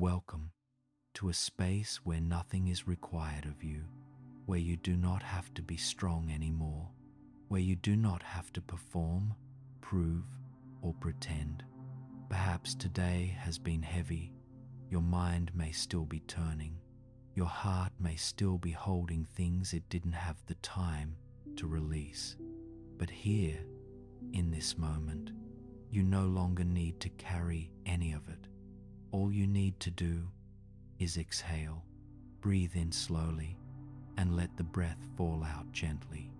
Welcome to a space where nothing is required of you, where you do not have to be strong anymore, where you do not have to perform, prove, or pretend. Perhaps today has been heavy. Your mind may still be turning. Your heart may still be holding things it didn't have the time to release. But here, in this moment, you no longer need to carry any of it. All you need to do is exhale, breathe in slowly, and let the breath fall out gently,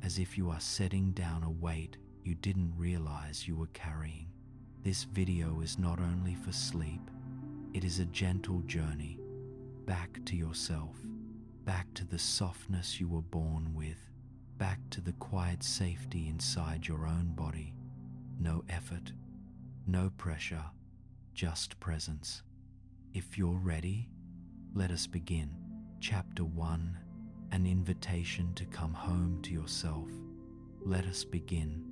as if you are setting down a weight you didn't realize you were carrying. This video is not only for sleep, it is a gentle journey back to yourself, back to the softness you were born with, back to the quiet safety inside your own body. No effort, no pressure, just presence. If you're ready, let us begin. Chapter 1, an invitation to come home to yourself. Let us begin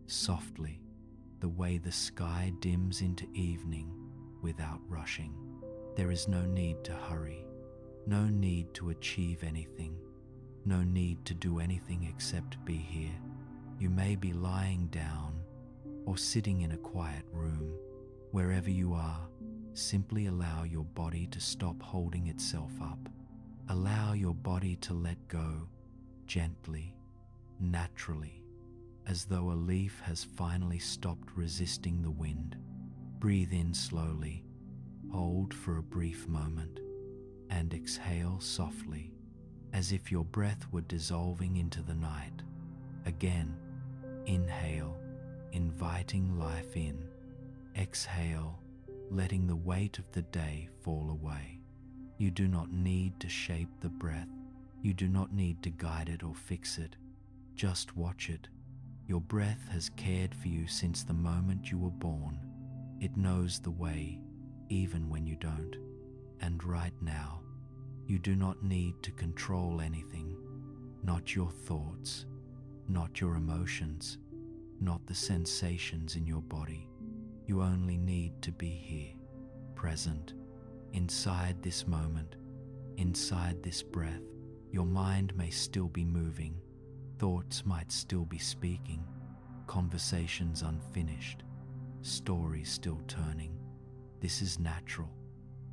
softly, the way the sky dims into evening without rushing. There is no need to hurry, no need to achieve anything, no need to do anything except be here. You may be lying down or sitting in a quiet room. Wherever you are, simply allow your body to stop holding itself up. Allow your body to let go gently, naturally, as though a leaf has finally stopped resisting the wind. Breathe in slowly, hold for a brief moment, and exhale softly, as if your breath were dissolving into the night. Again, inhale, inviting life in. Exhale, letting the weight of the day fall away. You do not need to shape the breath. You do not need to guide it or fix it. Just watch it. Your breath has cared for you since the moment you were born. It knows the way, even when you don't. And right now, you do not need to control anything. Not your thoughts, not your emotions, not the sensations in your body. You only need to be here, present, inside this moment, inside this breath. Your mind may still be moving, thoughts might still be speaking, conversations unfinished, stories still turning. This is natural.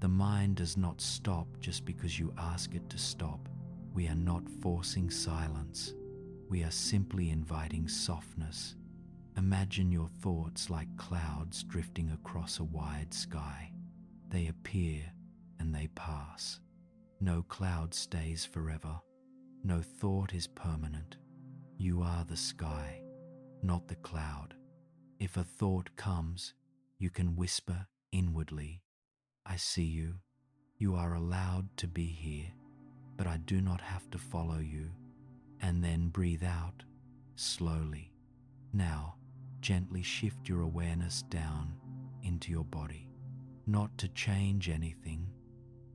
The mind does not stop just because you ask it to stop. We are not forcing silence. We are simply inviting softness. Imagine your thoughts like clouds drifting across a wide sky. They appear and they pass. No cloud stays forever. No thought is permanent. You are the sky, not the cloud. If a thought comes, you can whisper inwardly, "I see you. You are allowed to be here, but I do not have to follow you." And then breathe out slowly. Now, gently shift your awareness down into your body, not to change anything,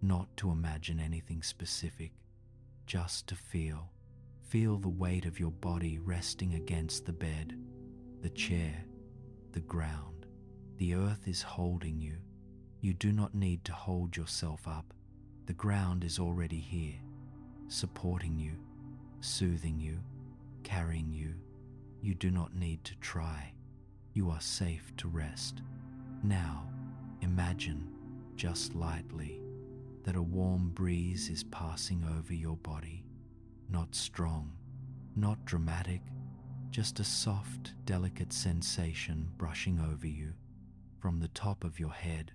not to imagine anything specific, just to feel. Feel the weight of your body resting against the bed, the chair, the ground. The earth is holding you. You do not need to hold yourself up. The ground is already here, supporting you, soothing you, carrying you. You do not need to try. You are safe to rest. Now, imagine, just lightly, that a warm breeze is passing over your body. Not strong, not dramatic, just a soft, delicate sensation brushing over you, from the top of your head,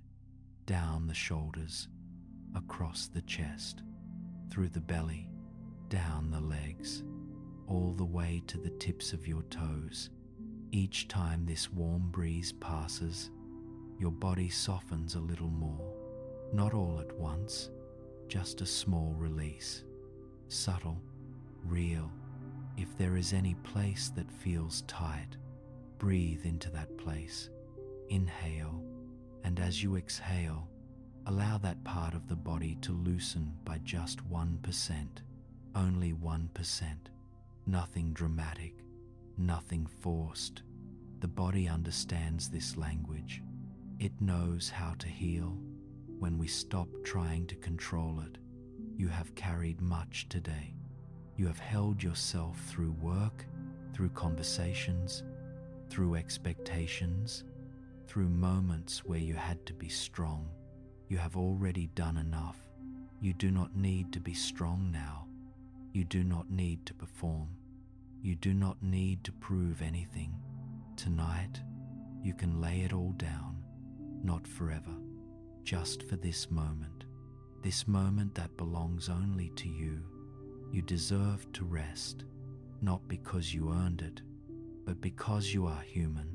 down the shoulders, across the chest, through the belly, down the legs, all the way to the tips of your toes. Each time this warm breeze passes, your body softens a little more. Not all at once, just a small release. Subtle, real. If there is any place that feels tight, breathe into that place. Inhale, and as you exhale, allow that part of the body to loosen by just 1%. Only 1%. Nothing dramatic, nothing forced. The body understands this language. It knows how to heal, when we stop trying to control it. You have carried much today. You have held yourself through work, through conversations, through expectations, through moments where you had to be strong. You have already done enough. You do not need to be strong now. You do not need to perform. You do not need to prove anything. Tonight, you can lay it all down, not forever, just for this moment that belongs only to you. You deserve to rest, not because you earned it, but because you are human,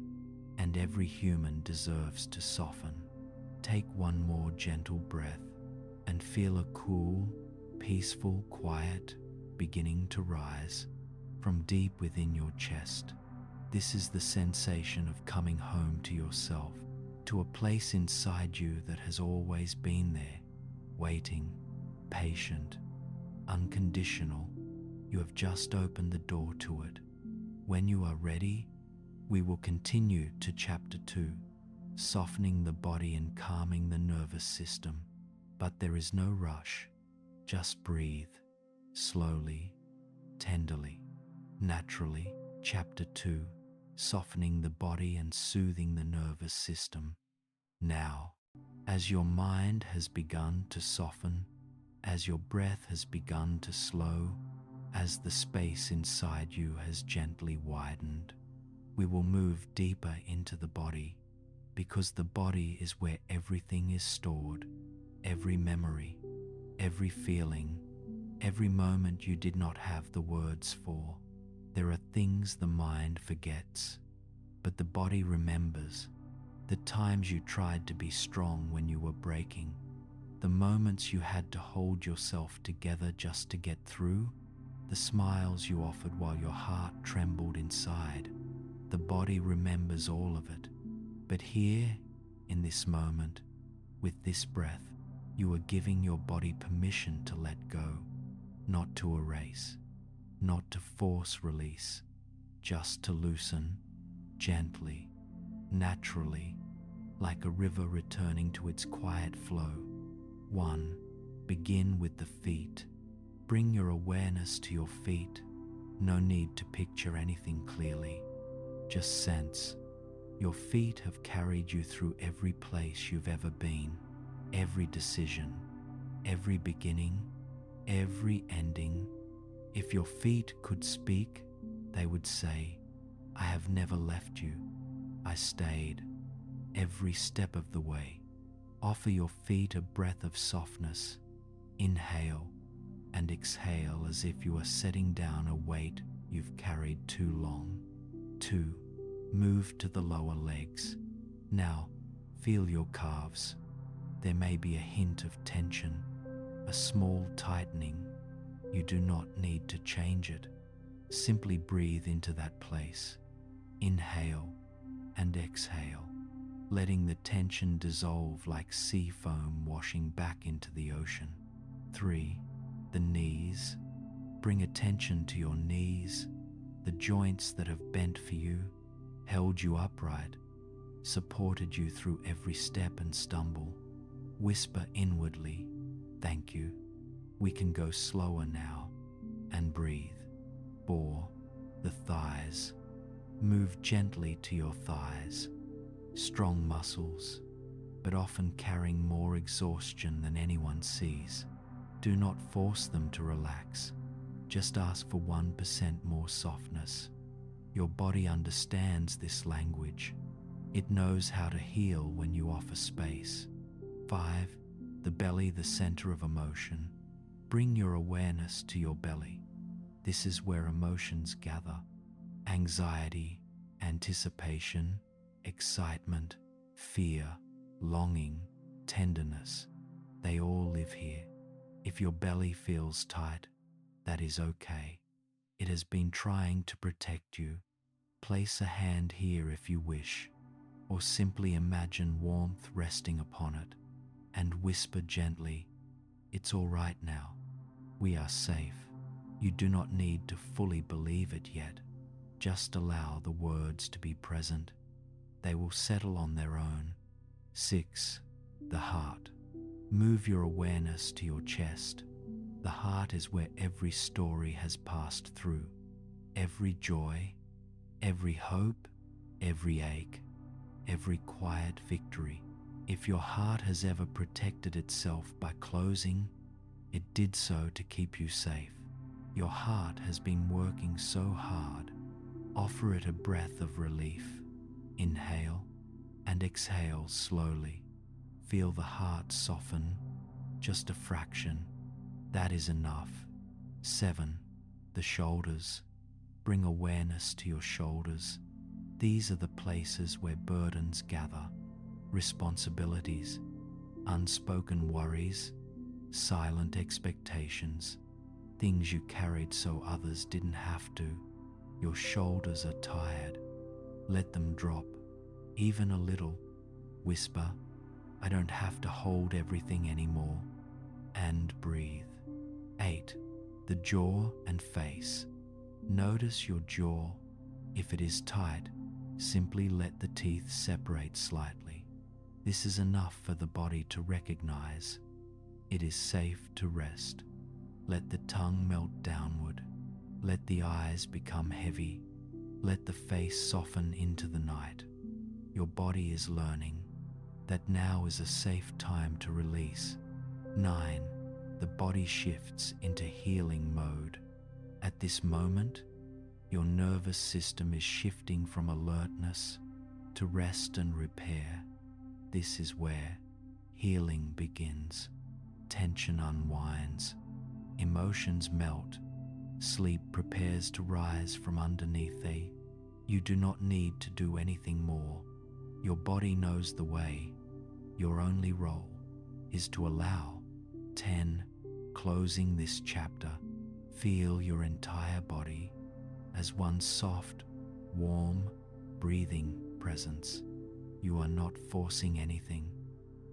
and every human deserves to soften. Take one more gentle breath and feel a cool, peaceful quiet beginning to rise from deep within your chest. This is the sensation of coming home to yourself, to a place inside you that has always been there, waiting, patient, unconditional. You have just opened the door to it. When you are ready, we will continue to chapter 2, softening the body and calming the nervous system. But there is no rush. Just breathe, slowly, tenderly, naturally. Chapter 2, softening the body and soothing the nervous system. Now, as your mind has begun to soften, as your breath has begun to slow, as the space inside you has gently widened, we will move deeper into the body, because the body is where everything is stored, every memory, every feeling, every moment you did not have the words for. There are things the mind forgets, but the body remembers. The times you tried to be strong when you were breaking, the moments you had to hold yourself together just to get through, the smiles you offered while your heart trembled inside. The body remembers all of it. But here, in this moment, with this breath, you are giving your body permission to let go, not to erase, not to force release, just to loosen, gently, naturally, like a river returning to its quiet flow. 1. Begin with the feet. Bring your awareness to your feet. No need to picture anything clearly. Just sense. Your feet have carried you through every place you've ever been, every decision, every beginning, every ending. If your feet could speak, they would say, I have never left you. I stayed every step of the way. Offer your feet a breath of softness. Inhale and exhale as if you are setting down a weight you've carried too long. 2. Move to the lower legs. Now, feel your calves. There may be a hint of tension, a small tightening. You do not need to change it. Simply breathe into that place. Inhale and exhale, letting the tension dissolve like sea foam washing back into the ocean. 3. The knees. Bring attention to your knees, the joints that have bent for you, held you upright, supported you through every step and stumble. Whisper inwardly, thank you. We can go slower now, and breathe. 4. The thighs. Move gently to your thighs. Strong muscles, but often carrying more exhaustion than anyone sees. Do not force them to relax. Just ask for 1% more softness. Your body understands this language. It knows how to heal when you offer space. 5. The belly, the center of emotion. Bring your awareness to your belly. This is where emotions gather. Anxiety, anticipation, excitement, fear, longing, tenderness. They all live here. If your belly feels tight, that is okay. It has been trying to protect you. Place a hand here if you wish, or simply imagine warmth resting upon it, and whisper gently, it's all right now. We are safe. You do not need to fully believe it yet. Just allow the words to be present. They will settle on their own. 6. The heart. Move your awareness to your chest. The heart is where every story has passed through, every joy, every hope, every ache, every quiet victory. If your heart has ever protected itself by closing, it did so to keep you safe. Your heart has been working so hard. Offer it a breath of relief. Inhale and exhale slowly. Feel the heart soften, just a fraction. That is enough. 7. The shoulders. Bring awareness to your shoulders. These are the places where burdens gather, responsibilities, unspoken worries, silent expectations, things you carried so others didn't have to. Your shoulders are tired. Let them drop, even a little. Whisper, I don't have to hold everything anymore. And breathe. 8. The jaw and face. Notice your jaw. If it is tight, simply let the teeth separate slightly. This is enough for the body to recognize. It is safe to rest. Let the tongue melt downward. Let the eyes become heavy. Let the face soften into the night. Your body is learning that now is a safe time to release. 9. The body shifts into healing mode. At this moment, your nervous system is shifting from alertness to rest and repair. This is where healing begins. Tension unwinds. Emotions melt. Sleep prepares to rise from underneath thee. You do not need to do anything more. Your body knows the way. Your only role is to allow. 10. Closing this chapter, feel your entire body as one soft, warm, breathing presence. You are not forcing anything.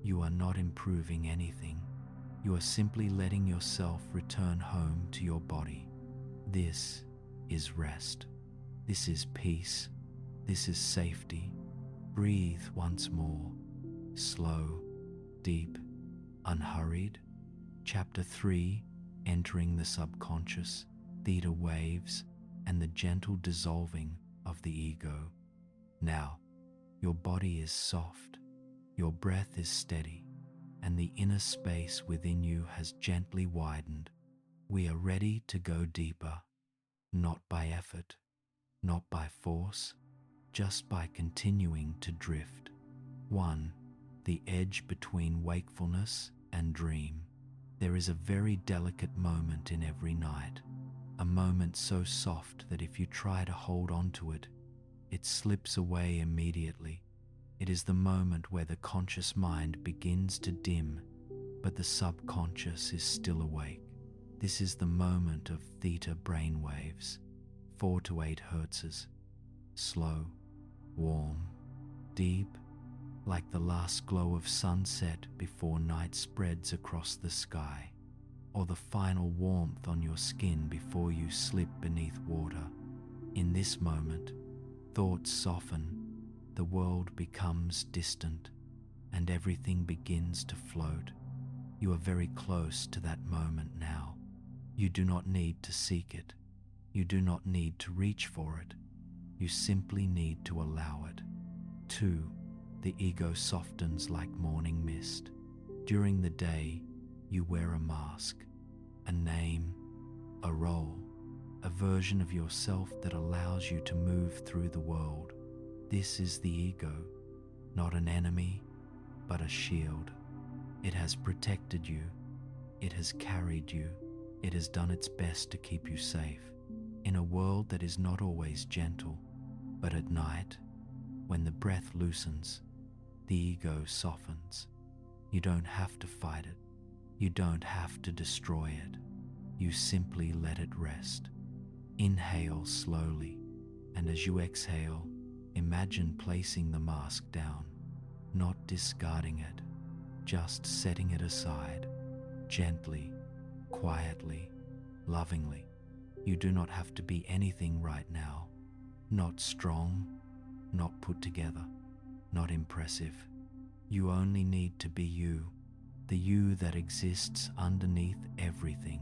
You are not improving anything. You are simply letting yourself return home to your body. This is rest. This is peace. This is safety. Breathe once more. Slow, deep, unhurried. Chapter 3, entering the subconscious, theta waves, and the gentle dissolving of the ego. Now, your body is soft, your breath is steady, and the inner space within you has gently widened. We are ready to go deeper, not by effort, not by force, just by continuing to drift. 1. The edge between wakefulness and dream. There is a very delicate moment in every night, a moment so soft that if you try to hold on to it, it slips away immediately. It is the moment where the conscious mind begins to dim, but the subconscious is still awake. This is the moment of theta brainwaves, 4 to 8 hertzes, slow, warm, deep, like the last glow of sunset before night spreads across the sky, or the final warmth on your skin before you slip beneath water. In this moment, thoughts soften, the world becomes distant, and everything begins to float. You are very close to that moment now. You do not need to seek it. You do not need to reach for it. You simply need to allow it. 2. The ego softens like morning mist. During the day, you wear a mask, a name, a role, a version of yourself that allows you to move through the world. This is the ego, not an enemy, but a shield. It has protected you. It has carried you. It has done its best to keep you safe. In a world that is not always gentle, but at night, when the breath loosens, the ego softens. You don't have to fight it. You don't have to destroy it. You simply let it rest. Inhale slowly, and as you exhale, imagine placing the mask down, not discarding it, just setting it aside, gently, quietly, lovingly. You do not have to be anything right now, not strong, not put together, not impressive. You only need to be you, the you that exists underneath everything.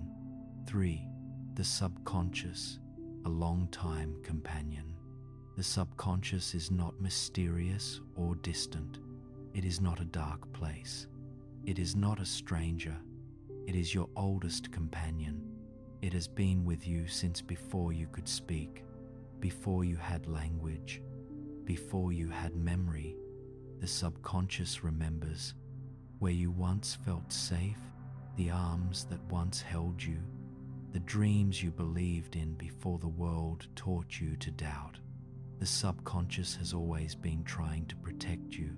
3. The subconscious, a long-time companion. The subconscious is not mysterious or distant. It is not a dark place. It is not a stranger. It is your oldest companion. It has been with you since before you could speak, before you had language, before you had memory. The subconscious remembers where you once felt safe, the arms that once held you, the dreams you believed in before the world taught you to doubt. The subconscious has always been trying to protect you,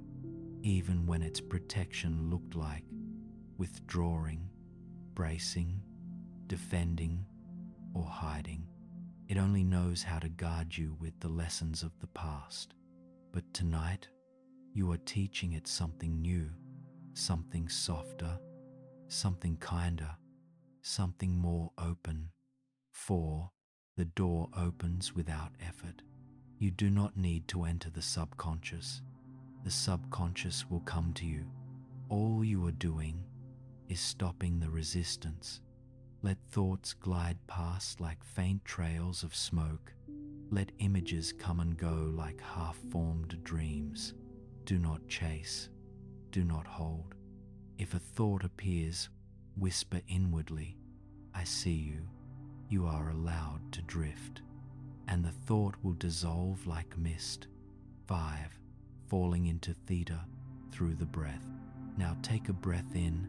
even when its protection looked like withdrawing, bracing, defending, or hiding. It only knows how to guard you with the lessons of the past. But tonight, you are teaching it something new, something softer, something kinder, something more open. 4. The door opens without effort. You do not need to enter the subconscious. The subconscious will come to you. All you are doing is stopping the resistance. Let thoughts glide past like faint trails of smoke. Let images come and go like half-formed dreams. Do not chase. Do not hold. If a thought appears, whisper inwardly, "I see you." You are allowed to drift, and the thought will dissolve like mist. 5. Falling into theta through the breath. Now take a breath in,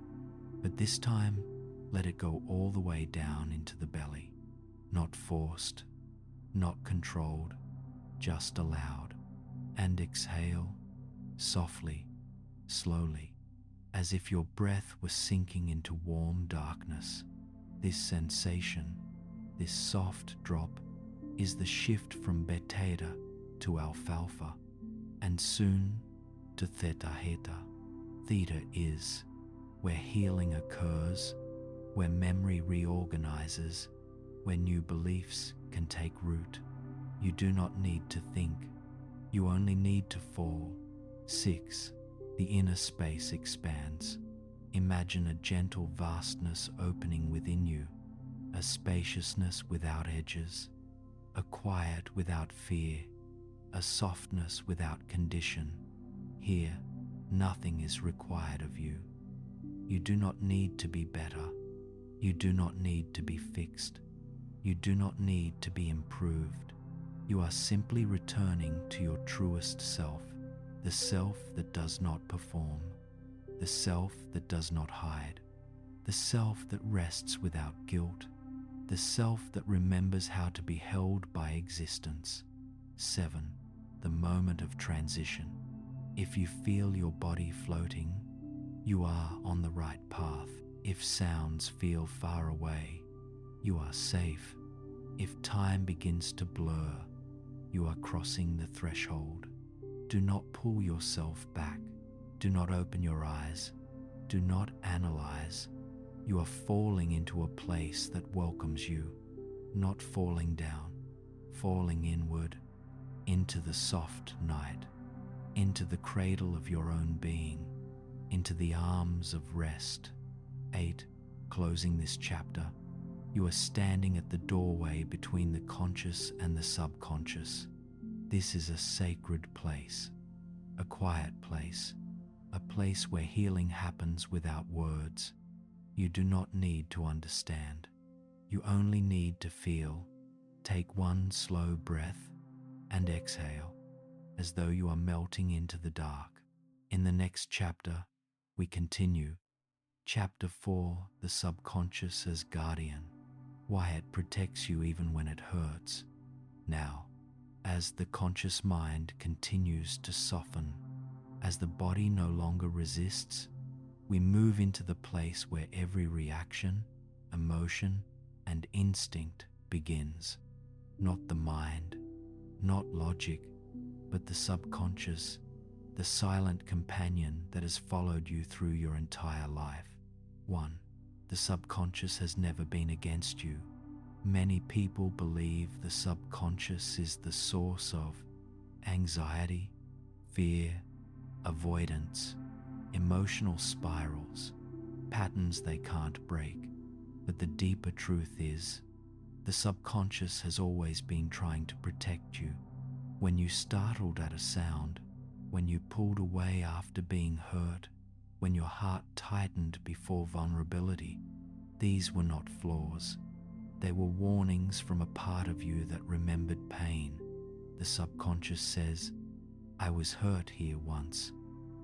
but this time let it go all the way down into the belly. Not forced, not controlled, just allowed. And exhale, softly, slowly, as if your breath was sinking into warm darkness. This sensation, this soft drop, is the shift from beta to alfalfa, and soon to theta heta. Theta is where healing occurs, where memory reorganizes, where new beliefs can take root. You do not need to think, you only need to fall. 6. The inner space expands. Imagine a gentle vastness opening within you, a spaciousness without edges, a quiet without fear, a softness without condition. Here, nothing is required of you. You do not need to be better. You do not need to be fixed. You do not need to be improved. You are simply returning to your truest self, the self that does not perform, the self that does not hide, the self that rests without guilt, the self that remembers how to be held by existence. 7. The moment of transition. If you feel your body floating, you are on the right path. If sounds feel far away, you are safe. If time begins to blur, you are crossing the threshold. Do not pull yourself back. Do not open your eyes. Do not analyze. You are falling into a place that welcomes you, not falling down, falling inward, into the soft night, into the cradle of your own being, into the arms of rest. 8. Closing this chapter, you are standing at the doorway between the conscious and the subconscious. This is a sacred place, a quiet place, a place where healing happens without words. You do not need to understand. You only need to feel. Take one slow breath and exhale, as though you are melting into the dark. In the next chapter, we continue. Chapter 4, the subconscious as guardian. Why it protects you even when it hurts. Now, as the conscious mind continues to soften, as the body no longer resists, we move into the place where every reaction, emotion, and instinct begins. Not the mind, not logic, but the subconscious, the silent companion that has followed you through your entire life. 1. The subconscious has never been against you. Many people believe the subconscious is the source of anxiety, fear, avoidance, emotional spirals. patterns they can't break. But the deeper truth is, the subconscious has always been trying to protect you. When you startled at a sound, when you pulled away after being hurt, when your heart tightened before vulnerability, these were not flaws. They were warnings from a part of you that remembered pain. The subconscious says, I was hurt here once.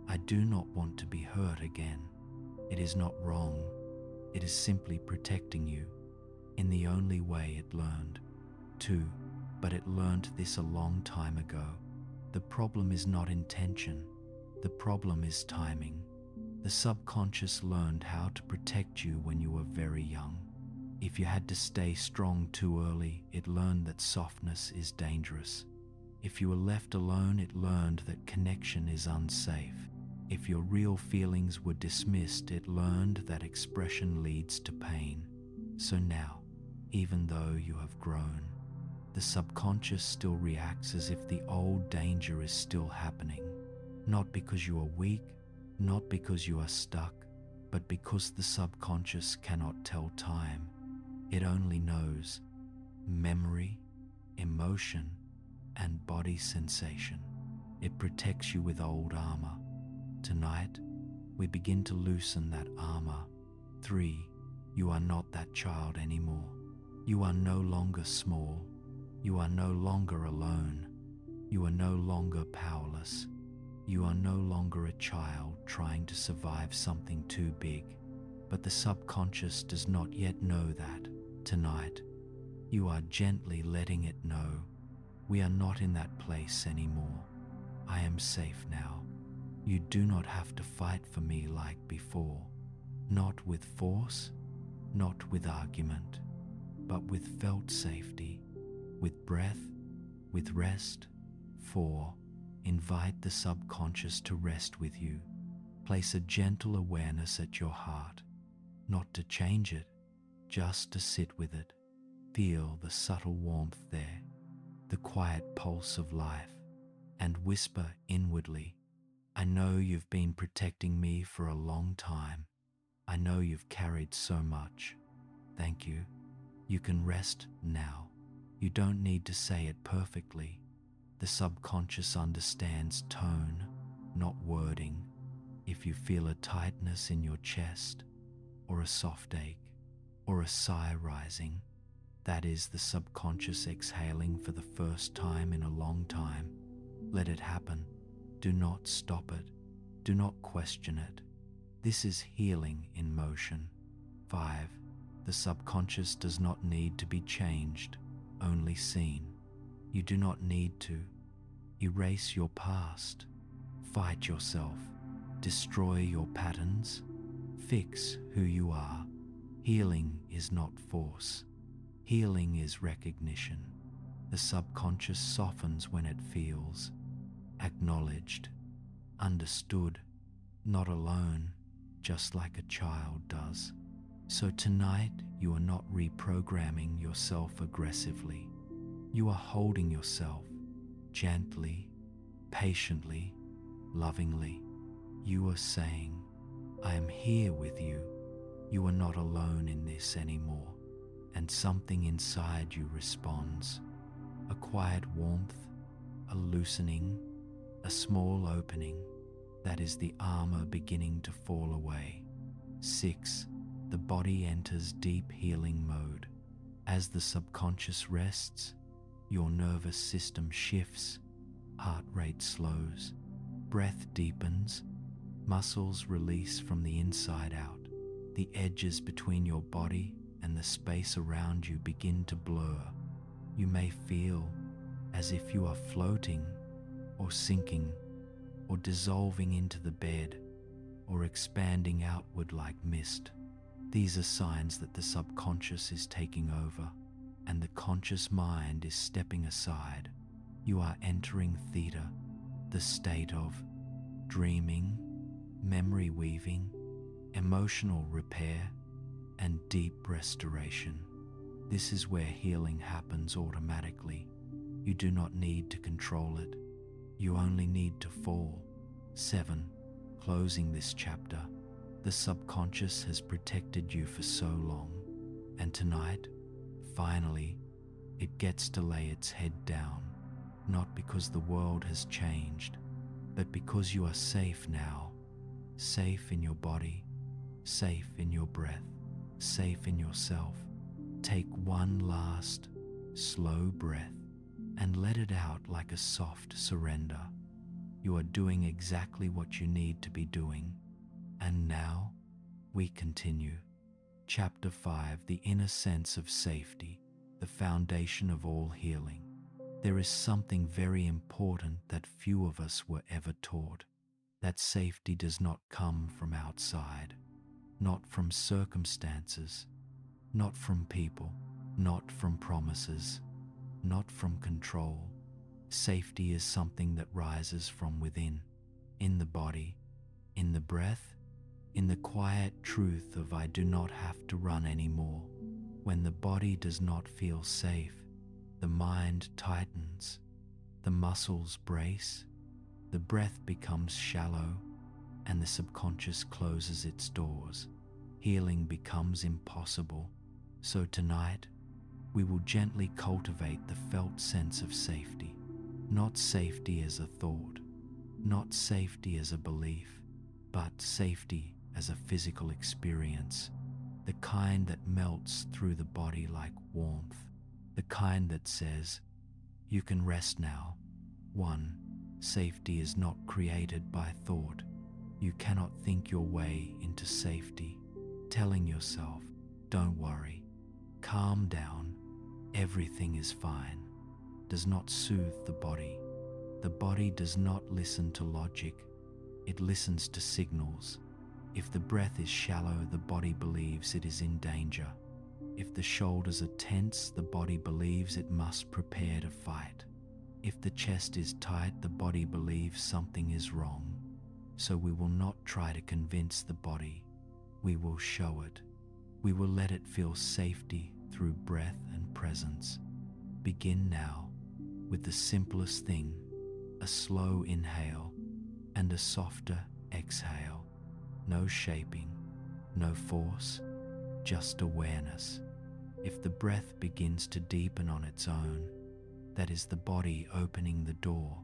I do not want to be hurt again. It is not wrong. It is simply protecting you in the only way it learned to, but it learned this a long time ago. The problem is not intention. The problem is timing. The subconscious learned how to protect you when you were very young. If you had to stay strong too early, it learned that softness is dangerous. If you were left alone, it learned that connection is unsafe. If your real feelings were dismissed, it learned that expression leads to pain. So now, even though you have grown, the subconscious still reacts as if the old danger is still happening. Not because you are weak, not because you are stuck, but because the subconscious cannot tell time. It only knows memory, emotion, and body sensation. It protects you with old armor. Tonight, we begin to loosen that armor. 3. You are not that child anymore. You are no longer small. You are no longer alone. You are no longer powerless. You are no longer a child trying to survive something too big. But the subconscious does not yet know that. Tonight, you are gently letting it know, we are not in that place anymore. I am safe now. You do not have to fight for me like before. Not with force, not with argument, but with felt safety, with breath, with rest. 4. Invite the subconscious to rest with you. Place a gentle awareness at your heart, not to change it, just to sit with it. Feel the subtle warmth there, the quiet pulse of life, and whisper inwardly, I know you've been protecting me for a long time. I know you've carried so much. Thank you. You can rest now. You don't need to say it perfectly. The subconscious understands tone, not wording. If you feel a tightness in your chest, or a soft ache, or a sigh rising, that is the subconscious exhaling for the first time in a long time. Let it happen. Do not stop it. Do not question it. This is healing in motion. 5. The subconscious does not need to be changed, only seen. You do not need to erase your past, fight yourself, destroy your patterns, fix who you are. Healing is not force. Healing is recognition. The subconscious softens when it feels acknowledged, understood, not alone, just like a child does. So tonight, you are not reprogramming yourself aggressively. You are holding yourself gently, patiently, lovingly. You are saying, I am here with you. You are not alone in this anymore. And something inside you responds. A quiet warmth, a loosening, a small opening. That is the armor beginning to fall away. 6. The body enters deep healing mode. As the subconscious rests, your nervous system shifts, heart rate slows, breath deepens, muscles release from the inside out. The edges between your body and the space around you begin to blur. You may feel as if you are floating or sinking or dissolving into the bed or expanding outward like mist. These are signs that the subconscious is taking over and the conscious mind is stepping aside. You are entering theta, the state of dreaming, memory weaving, emotional repair, and deep restoration. This is where healing happens automatically. You do not need to control it. You only need to fall. 7. Closing this chapter. The subconscious has protected you for so long, and tonight, finally, it gets to lay its head down, not because the world has changed, but because you are safe now, safe in your body, safe in your breath, safe in yourself. Take one last, slow breath and let it out like a soft surrender. You are doing exactly what you need to be doing. And now, we continue. Chapter 5: The Inner Sense of Safety, the Foundation of All Healing. There is something very important that few of us were ever taught: that safety does not come from outside, not from circumstances, not from people, not from promises, not from control. Safety is something that rises from within, in the body, in the breath, in the quiet truth of I do not have to run anymore. When the body does not feel safe, the mind tightens, the muscles brace, the breath becomes shallow, and the subconscious closes its doors. Healing becomes impossible. So tonight, we will gently cultivate the felt sense of safety. Not safety as a thought, not safety as a belief, but safety as a physical experience, the kind that melts through the body like warmth, the kind that says, you can rest now. 1. Safety is not created by thought. You cannot think your way into safety. Telling yourself, don't worry, calm down, everything is fine, does not soothe the body. The body does not listen to logic, it listens to signals. If the breath is shallow, the body believes it is in danger. If the shoulders are tense, the body believes it must prepare to fight. If the chest is tight, the body believes something is wrong. So we will not try to convince the body. We will show it. We will let it feel safety through breath and presence. Begin now with the simplest thing, a slow inhale and a softer exhale. No shaping, no force, just awareness. If the breath begins to deepen on its own, that is the body opening the door.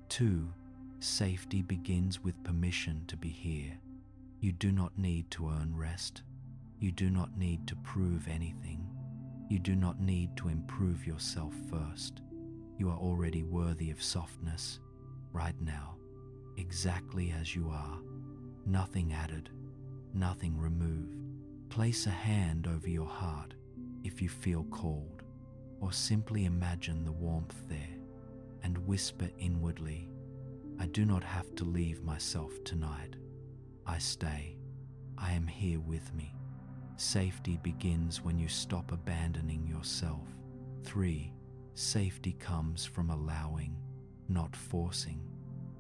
2. Safety begins with permission to be here. You do not need to earn rest. You do not need to prove anything. You do not need to improve yourself first. You are already worthy of softness, right now, exactly as you are. Nothing added, nothing removed. Place a hand over your heart if you feel cold, or simply imagine the warmth there and whisper inwardly, I do not have to leave myself tonight. I stay. I am here with me. Safety begins when you stop abandoning yourself. 3. Safety comes from allowing, not forcing.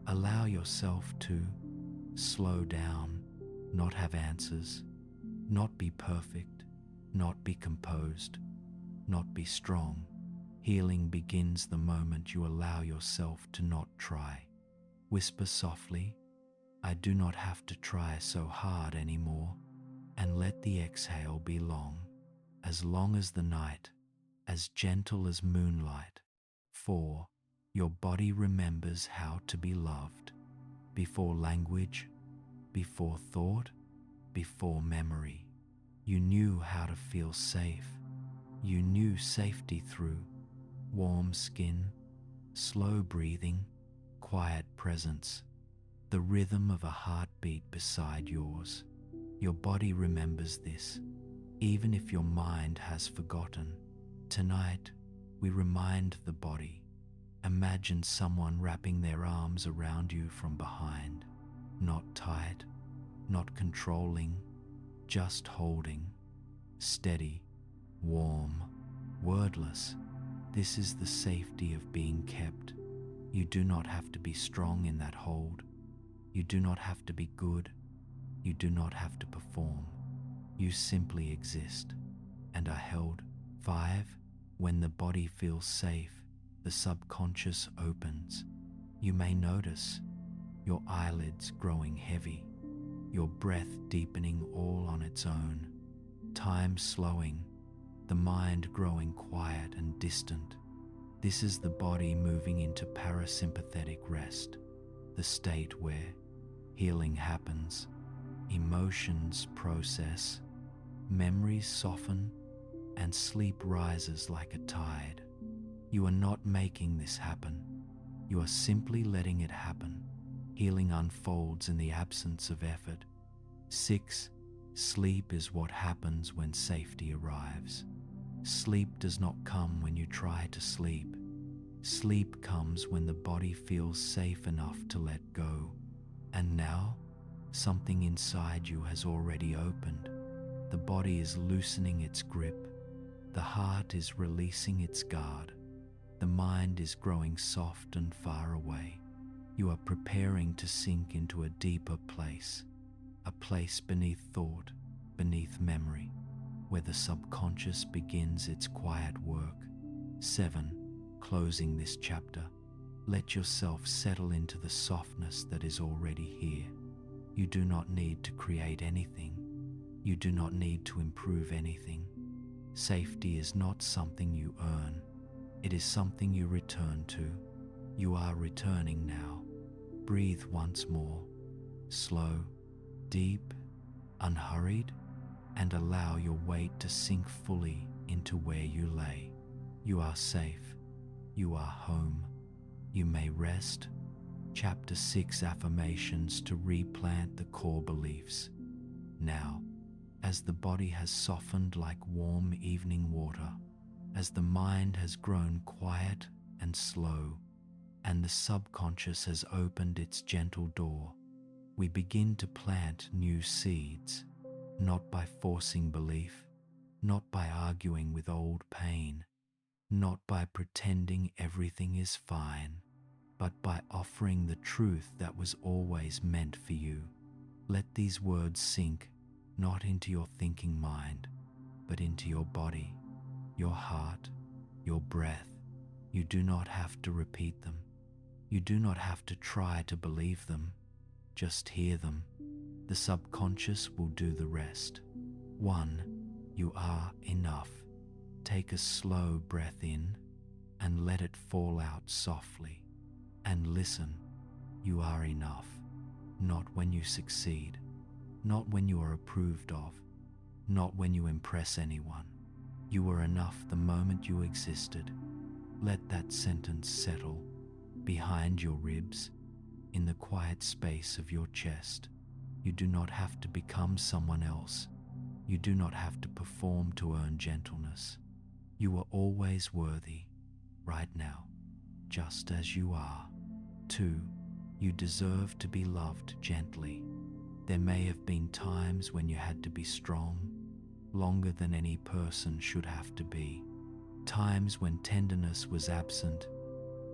Allow yourself to slow down, not have answers, not be perfect, not be composed, not be strong. Healing begins the moment you allow yourself to not try. Whisper softly, I do not have to try so hard anymore, and let the exhale be long as the night, as gentle as moonlight. 4. Your body remembers how to be loved, before language, before thought, before memory. You knew how to feel safe. You knew safety through warm skin, slow breathing, quiet presence, the rhythm of a heartbeat beside yours. Your body remembers this, even if your mind has forgotten. Tonight, we remind the body. Imagine someone wrapping their arms around you from behind, not tight, not controlling, just holding, steady, warm, wordless. This is the safety of being kept. You do not have to be strong in that hold. You do not have to be good. You do not have to perform. You simply exist and are held. 5. When the body feels safe, the subconscious opens. You may notice your eyelids growing heavy, your breath deepening all on its own, time slowing, the mind growing quiet and distant. This is the body moving into parasympathetic rest, the state where healing happens, emotions process, memories soften, and sleep rises like a tide. You are not making this happen. You are simply letting it happen. Healing unfolds in the absence of effort. 6. Sleep is what happens when safety arrives. Sleep does not come when you try to sleep. Sleep comes when the body feels safe enough to let go. And now, something inside you has already opened. The body is loosening its grip. The heart is releasing its guard. The mind is growing soft and far away. You are preparing to sink into a deeper place, a place beneath thought, beneath memory, where the subconscious begins its quiet work. 7. Closing this chapter, let yourself settle into the softness that is already here. You do not need to create anything. You do not need to improve anything. Safety is not something you earn. It is something you return to. You are returning now. Breathe once more, slow, deep, unhurried, and allow your weight to sink fully into where you lay. You are safe. You are home. You may rest. Chapter 6 Affirmations to replant the core beliefs. Now, as the body has softened like warm evening water, as the mind has grown quiet and slow, and the subconscious has opened its gentle door, we begin to plant new seeds, not by forcing belief, not by arguing with old pain, not by pretending everything is fine, but by offering the truth that was always meant for you. Let these words sink, not into your thinking mind, but into your body, your heart, your breath. You do not have to repeat them. You do not have to try to believe them. Just hear them. The subconscious will do the rest. 1. You are enough. Take a slow breath in and let it fall out softly. And listen, you are enough. Not when you succeed, not when you are approved of, not when you impress anyone. You were enough the moment you existed. Let that sentence settle behind your ribs, in the quiet space of your chest. You do not have to become someone else. You do not have to perform to earn gentleness. You are always worthy, right now, just as you are. 2. You deserve to be loved gently. There may have been times when you had to be strong, longer than any person should have to be. Times when tenderness was absent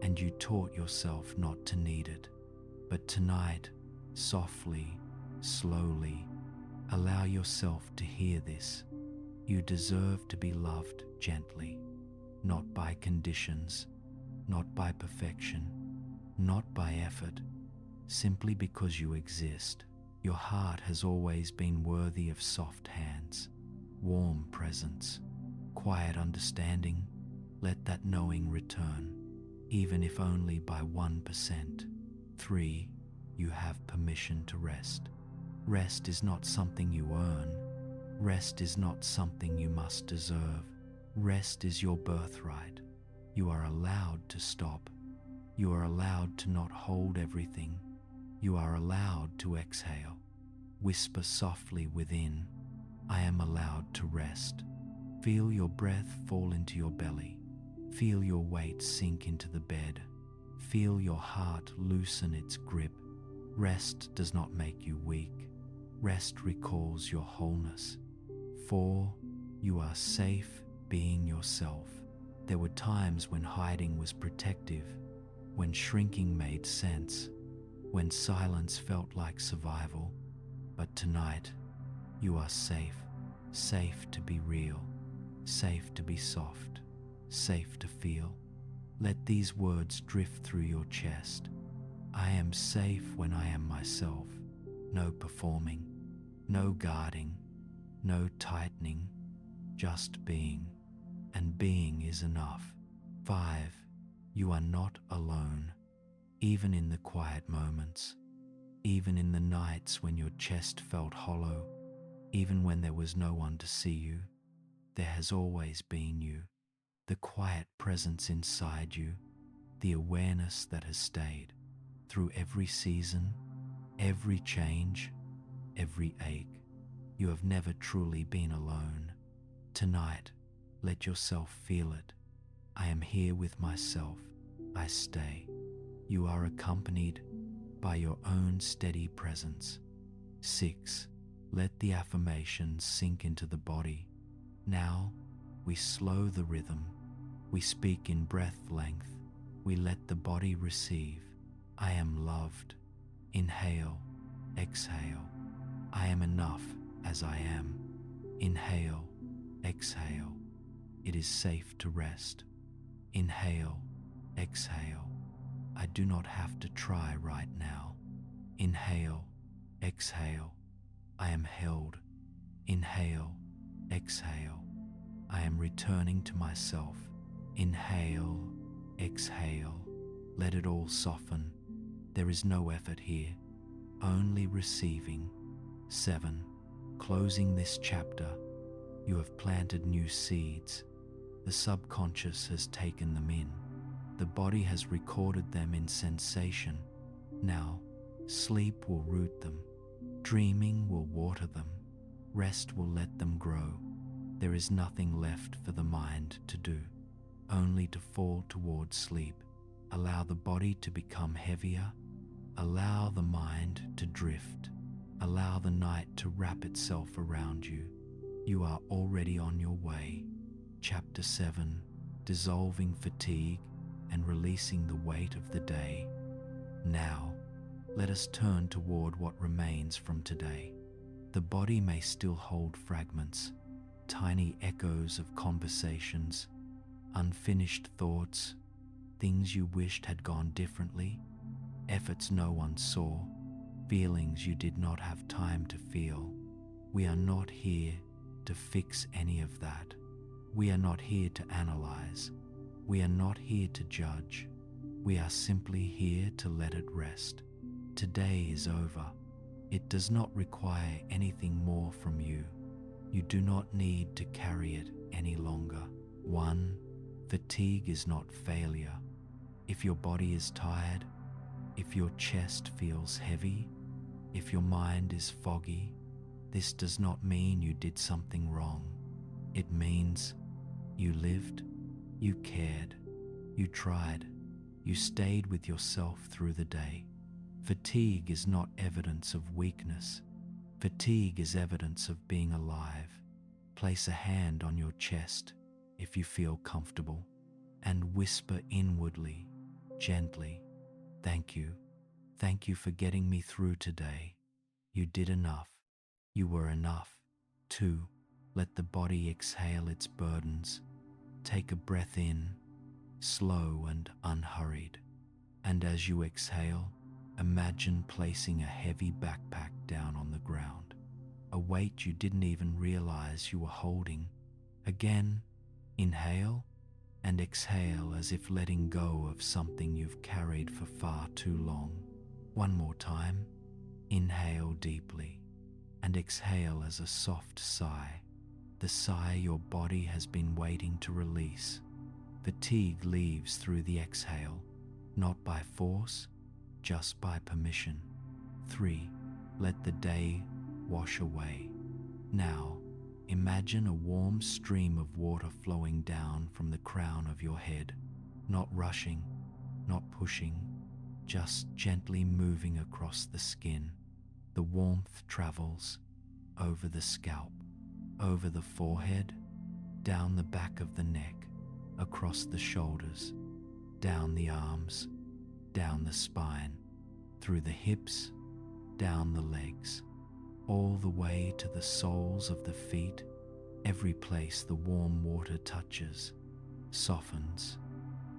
and you taught yourself not to need it. But tonight, softly, slowly, allow yourself to hear this. You deserve to be loved gently, not by conditions, not by perfection, not by effort, simply because you exist. Your heart has always been worthy of soft hands, warm presence, quiet understanding. Let that knowing return, even if only by 1%. 3. You have permission to rest. Rest is not something you earn. Rest is not something you must deserve. Rest is your birthright. You are allowed to stop. You are allowed to not hold everything. You are allowed to exhale. Whisper softly within, I am allowed to rest. Feel your breath fall into your belly. Feel your weight sink into the bed. Feel your heart loosen its grip. Rest does not make you weak. Rest recalls your wholeness. 4. You are safe being yourself. There were times when hiding was protective, when shrinking made sense, when silence felt like survival. But tonight, you are safe. Safe to be real. Safe to be soft. Safe to feel. Let these words drift through your chest. I am safe when I am myself. No performing, No guarding, no tightening, just being, and being is enough. 5. You are not alone, even in the quiet moments, even in the nights when your chest felt hollow, even when there was no one to see you. There has always been you, the quiet presence inside you, the awareness that has stayed through every season, every change, every ache. You have never truly been alone. Tonight, let yourself feel it. I am here with myself. I stay. You are accompanied by your own steady presence. 6. Let the affirmations sink into the body. Now, we slow the rhythm. We speak in breath length. We let the body receive. I am loved. Inhale, exhale. I am enough as I am. Inhale, exhale. It is safe to rest. Inhale, exhale. I do not have to try right now. Inhale, exhale. I am held. Inhale, exhale. I am returning to myself. Inhale, exhale. Let it all soften. There is no effort here, only receiving. 7. Closing this chapter, you have planted new seeds. The subconscious has taken them in. The body has recorded them in sensation. Now, sleep will root them. Dreaming will water them. Rest will let them grow. There is nothing left for the mind to do, only to fall towards sleep. Allow the body to become heavier. Allow the mind to drift. Allow the night to wrap itself around you. You are already on your way. Chapter 7. Dissolving fatigue and releasing the weight of the day. Now, let us turn toward what remains from today. The body may still hold fragments, tiny echoes of conversations, unfinished thoughts, things you wished had gone differently, efforts no one saw, feelings you did not have time to feel. We are not here to fix any of that. We are not here to analyze. We are not here to judge. We are simply here to let it rest. Today is over. It does not require anything more from you. You do not need to carry it any longer. 1. Fatigue is not failure. If your body is tired, if your chest feels heavy, if your mind is foggy, this does not mean you did something wrong. It means you lived, you cared, you tried, you stayed with yourself through the day. Fatigue is not evidence of weakness. Fatigue is evidence of being alive. Place a hand on your chest if you feel comfortable and whisper inwardly, gently, "Thank you. Thank you for getting me through today. You did enough. You were enough." 2. Let the body exhale its burdens. Take a breath in, slow and unhurried. And as you exhale, imagine placing a heavy backpack down on the ground, a weight you didn't even realize you were holding. Again, inhale and exhale as if letting go of something you've carried for far too long. One more time, inhale deeply and exhale as a soft sigh, the sigh your body has been waiting to release. Fatigue leaves through the exhale, not by force, just by permission. 3. Let the day wash away. Now, imagine a warm stream of water flowing down from the crown of your head, not rushing, not pushing, just gently moving across the skin. The warmth travels over the scalp, over the forehead, down the back of the neck, across the shoulders, down the arms, down the spine, through the hips, down the legs, all the way to the soles of the feet. Every place the warm water touches softens.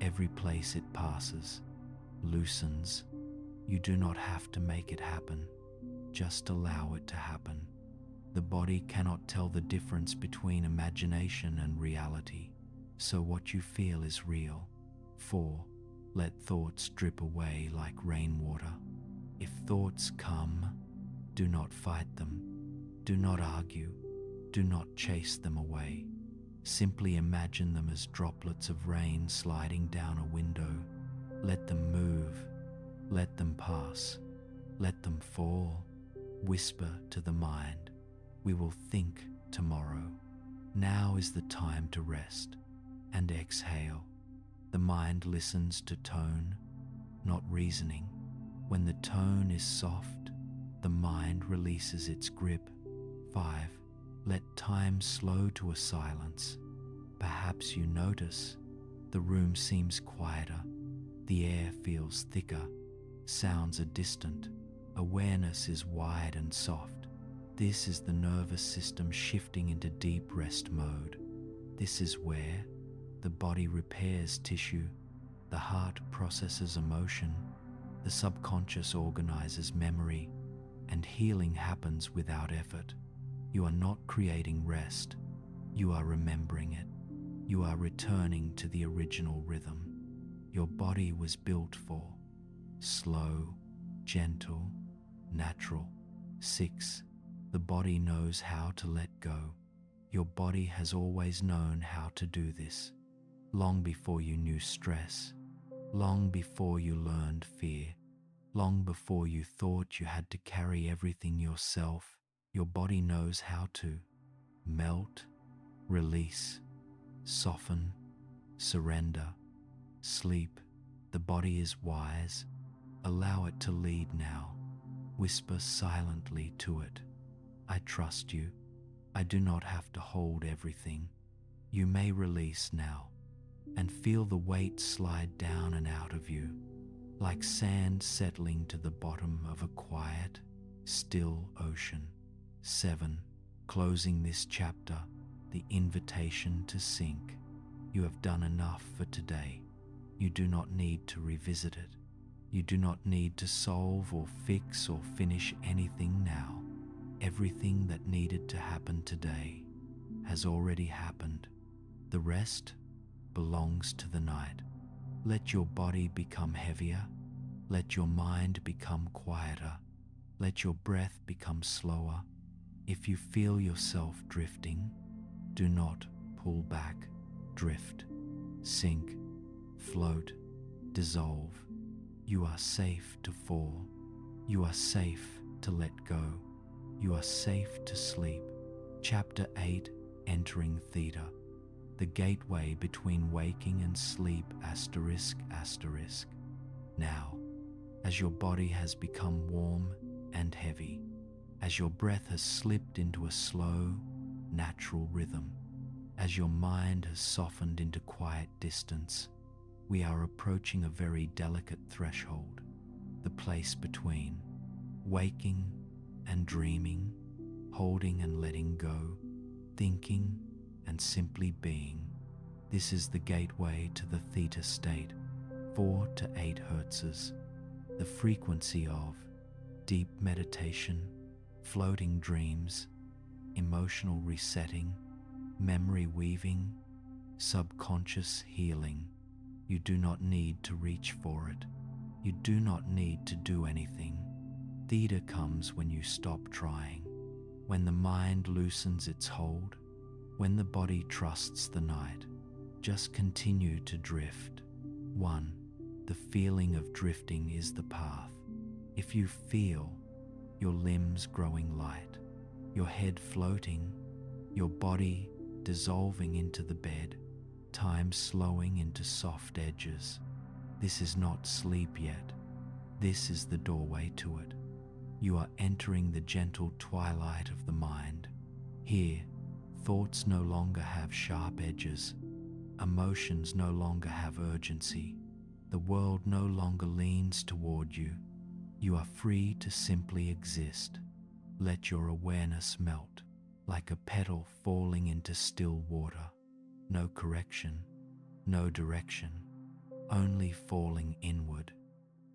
Every place it passes loosens. You do not have to make it happen. Just allow it to happen. The body cannot tell the difference between imagination and reality, so what you feel is real. 4. Let thoughts drip away like rainwater. If thoughts come, do not fight them. Do not argue. Do not chase them away. Simply imagine them as droplets of rain sliding down a window. Let them move. Let them pass. Let them fall. Whisper to the mind, "We will think tomorrow. Now is the time to rest." And exhale. The mind listens to tone, not reasoning. When the tone is soft, the mind releases its grip. 5. Let time slow to a silence. Perhaps you notice the room seems quieter, the air feels thicker, sounds are distant, awareness is wide and soft. This is the nervous system shifting into deep rest mode. This is where the body repairs tissue, the heart processes emotion, the subconscious organizes memory, and healing happens without effort. You are not creating rest, you are remembering it. You are returning to the original rhythm your body was built for. Slow, gentle, natural. 6. The body knows how to let go. Your body has always known how to do this. Long before you knew stress, long before you learned fear, long before you thought you had to carry everything yourself, your body knows how to melt, release, soften, surrender, sleep. The body is wise. Allow it to lead now. Whisper silently to it, "I trust you. I do not have to hold everything." You may release now and feel the weight slide down and out of you, like sand settling to the bottom of a quiet, still ocean. 7. Closing this chapter, the invitation to sink. You have done enough for today. You do not need to revisit it. You do not need to solve or fix or finish anything now. Everything that needed to happen today has already happened. The rest belongs to the night. Let your body become heavier. Let your mind become quieter. Let your breath become slower. If you feel yourself drifting, do not pull back. Drift, sink, float, dissolve. You are safe to fall. You are safe to let go. You are safe to sleep. Chapter 8, Entering Theta. The gateway between waking and sleep, ****. Now, as your body has become warm and heavy, as your breath has slipped into a slow, natural rhythm, as your mind has softened into quiet distance, we are approaching a very delicate threshold, the place between waking and dreaming, holding and letting go, thinking and simply being. This is the gateway to the theta state, 4 to 8 hertzes, the frequency of deep meditation, floating dreams, emotional resetting, memory weaving, subconscious healing. You do not need to reach for it. You do not need to do anything. Theta comes when you stop trying, when the mind loosens its hold, when the body trusts the night. Just continue to drift. 1. The feeling of drifting is the path. If you feel your limbs growing light, your head floating, your body dissolving into the bed, time slowing into soft edges, this is not sleep yet. This is the doorway to it. You are entering the gentle twilight of the mind. Here, thoughts no longer have sharp edges. Emotions no longer have urgency. The world no longer leans toward you. You are free to simply exist. Let your awareness melt, like a petal falling into still water. No correction, no direction, only falling inward.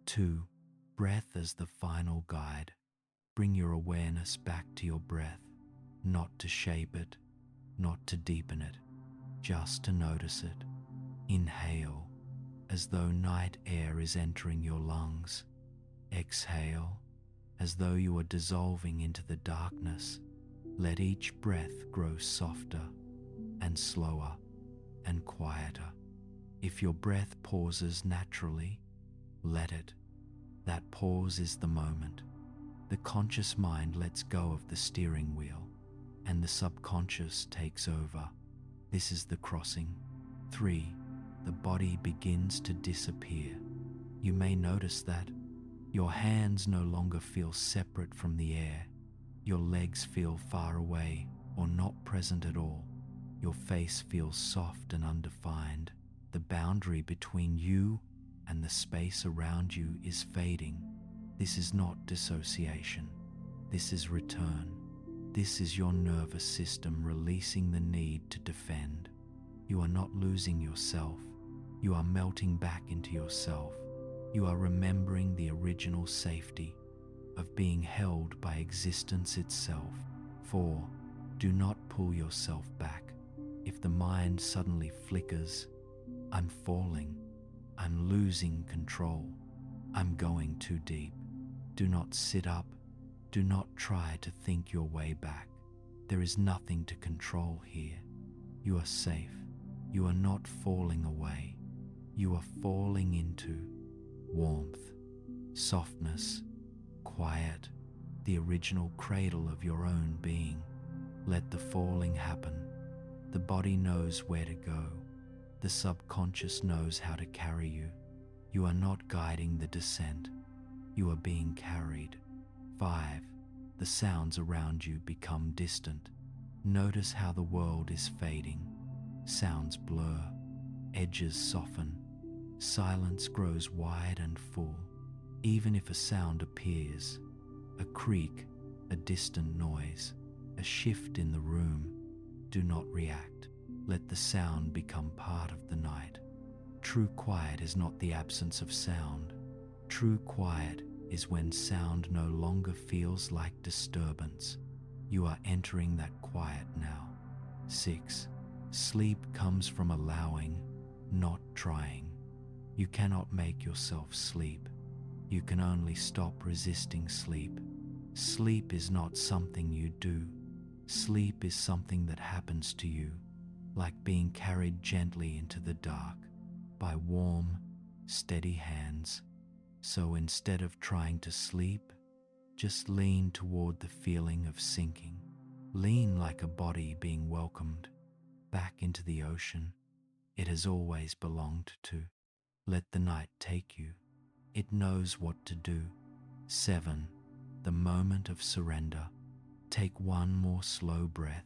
2. Breath as the final guide. Bring your awareness back to your breath. not to shape it, not to deepen it, just to notice it. Inhale, as though night air is entering your lungs. Exhale, as though you are dissolving into the darkness. Let each breath grow softer and slower and quieter. If your breath pauses naturally, let it. That pause is the moment. The conscious mind lets go of the steering wheel, and the subconscious takes over. This is the crossing. 3. The body begins to disappear. You may notice that your hands no longer feel separate from the air. Your legs feel far away or not present at all. Your face feels soft and undefined. The boundary between you and the space around you is fading. This is not dissociation. This is return. This is your nervous system releasing the need to defend. You are not losing yourself. You are melting back into yourself. You are remembering the original safety of being held by existence itself. 4. Do not pull yourself back. If the mind suddenly flickers, I'm falling, I'm losing control, I'm going too deep. Do not sit up. Do not try to think your way back. There is nothing to control here. You are safe. You are not falling away. You are falling into warmth, softness, quiet, the original cradle of your own being. Let the falling happen. The body knows where to go. The subconscious knows how to carry you. You are not guiding the descent. You are being carried. 5. The sounds around you become distant. Notice how the world is fading. Sounds blur. Edges soften. Silence grows wide and full. Even if a sound appears, a creak, a distant noise, a shift in the room, do not react. Let the sound become part of the night. True quiet is not the absence of sound. True quiet is when sound no longer feels like disturbance. You are entering that quiet now. 6. Sleep comes from allowing, not trying. You cannot make yourself sleep. You can only stop resisting sleep. Sleep is not something you do. Sleep is something that happens to you, like being carried gently into the dark by warm, steady hands. So instead of trying to sleep, just lean toward the feeling of sinking. Lean like a body being welcomed back into the ocean it has always belonged to. Let the night take you. It knows what to do. 7. The moment of surrender. Take one more slow breath,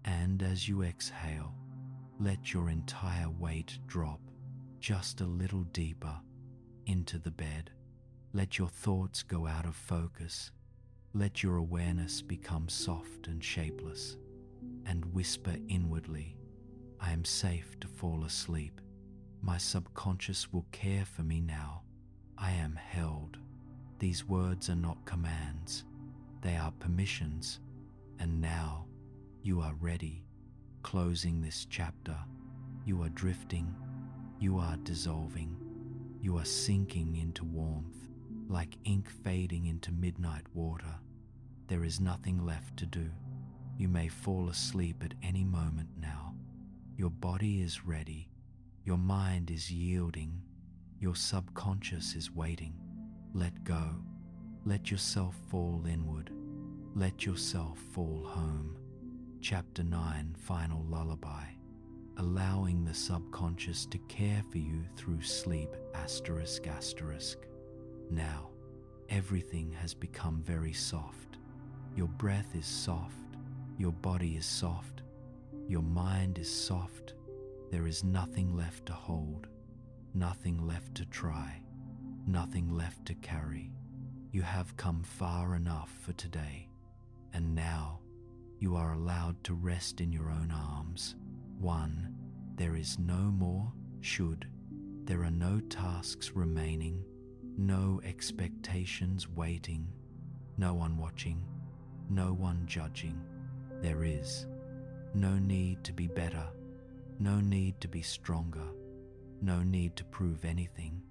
and as you exhale, let your entire weight drop just a little deeper into the bed. Let your thoughts go out of focus. Let your awareness become soft and shapeless, and whisper inwardly, I am safe to fall asleep. My subconscious will care for me now. I am held. These words are not commands. They are permissions. And now you are ready. Closing this chapter, you are drifting. You are dissolving. You are sinking into warmth, like ink fading into midnight water. There is nothing left to do. You may fall asleep at any moment now. Your body is ready. Your mind is yielding. Your subconscious is waiting. Let go. Let yourself fall inward. Let yourself fall home. Chapter 9, Final Lullaby. Allowing the subconscious to care for you through sleep, asterisk, asterisk. Now, everything has become very soft. Your breath is soft. Your body is soft. Your mind is soft. There is nothing left to hold, nothing left to try, nothing left to carry. You have come far enough for today, and now you are allowed to rest in your own arms. 1. There is no more should. There are no tasks remaining, no expectations waiting, no one watching, no one judging. There is no need to be better, no need to be stronger, no need to prove anything,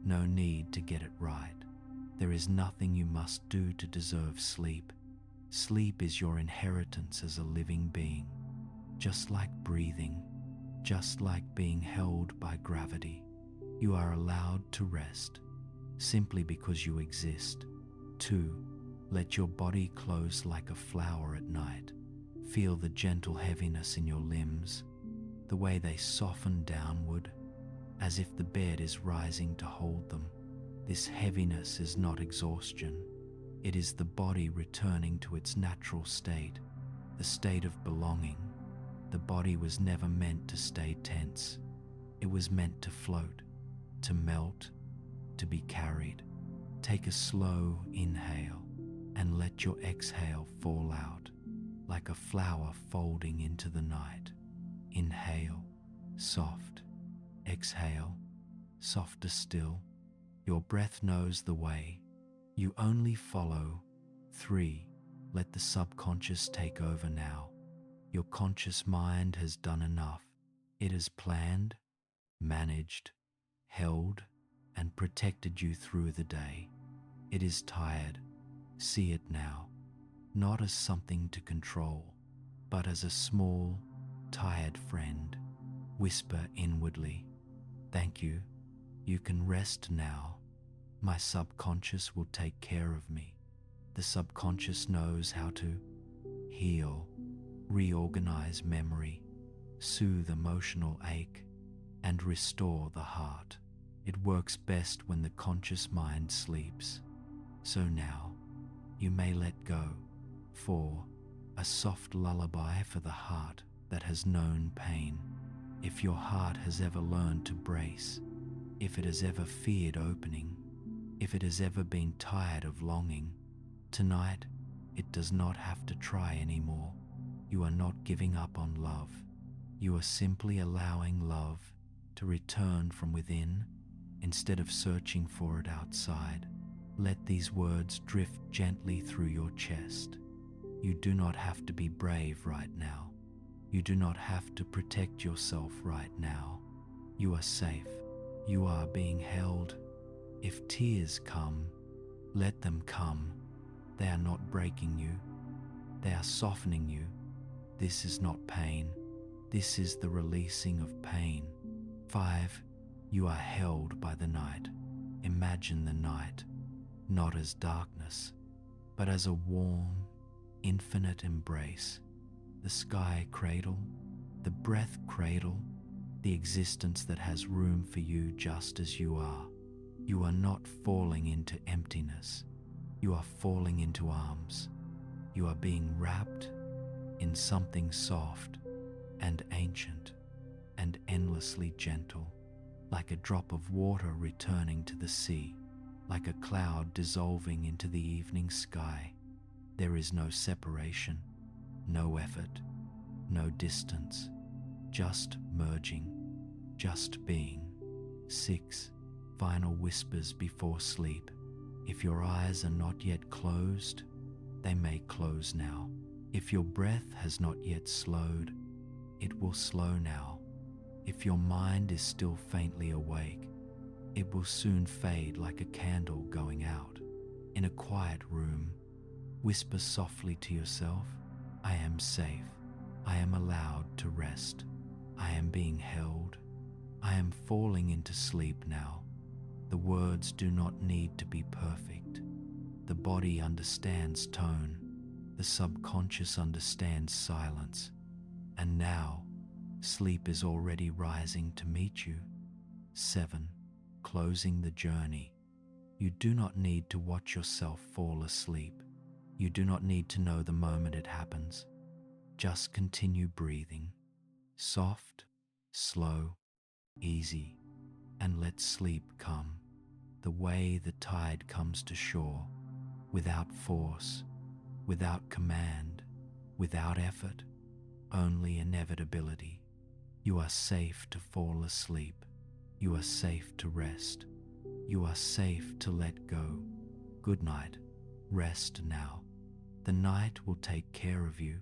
no need to get it right. There is nothing you must do to deserve sleep. Sleep is your inheritance as a living being, just like breathing, just like being held by gravity. You are allowed to rest simply because you exist. 2. Let your body close like a flower at night. Feel the gentle heaviness in your limbs, the way they soften downward, as if the bed is rising to hold them. This heaviness is not exhaustion. It is the body returning to its natural state, the state of belonging. The body was never meant to stay tense. It was meant to float, to melt, to be carried. Take a slow inhale and let your exhale fall out like a flower folding into the night. Inhale, soft. Exhale, softer still. Your breath knows the way. You only follow. 3. Let the subconscious take over now. Your conscious mind has done enough. It has planned, managed, held, and protected you through the day. It is tired. See it now, not as something to control, but as a small, tired friend. Whisper inwardly, "Thank you. You can rest now. My subconscious will take care of me." The subconscious knows how to heal, reorganize memory, soothe emotional ache, and restore the heart. It works best when the conscious mind sleeps. So now, you may let go. 4. A soft lullaby for the heart that has known pain. If your heart has ever learned to brace, if it has ever feared opening, if it has ever been tired of longing, tonight it does not have to try anymore. You are not giving up on love. You are simply allowing love to return from within instead of searching for it outside. Let these words drift gently through your chest. You do not have to be brave right now. You do not have to protect yourself right now. You are safe. You are being held. If tears come, let them come. They are not breaking you. They are softening you. This is not pain. This is the releasing of pain. 5. You are held by the night. Imagine the night, not as darkness, but as a warm, infinite embrace. The sky cradle, the breath cradle, the existence that has room for you just as you are. You are not falling into emptiness. You are falling into arms. You are being wrapped in something soft and ancient and endlessly gentle, like a drop of water returning to the sea, like a cloud dissolving into the evening sky. There is no separation, no effort, no distance, just merging, just being. 6. Final whispers before sleep. If your eyes are not yet closed, they may close now. If your breath has not yet slowed, it will slow now. If your mind is still faintly awake, it will soon fade like a candle going out. In a quiet room, whisper softly to yourself, "I am safe. I am allowed to rest. I am being held. I am falling into sleep now." The words do not need to be perfect. The body understands tone. The subconscious understands silence. And now, sleep is already rising to meet you. 7. Closing the journey. You do not need to watch yourself fall asleep. You do not need to know the moment it happens. Just continue breathing. Soft, slow, easy, and let sleep come. The way the tide comes to shore, without force, without command, without effort, only inevitability. You are safe to fall asleep. You are safe to rest. You are safe to let go. Good night. Rest now. The night will take care of you.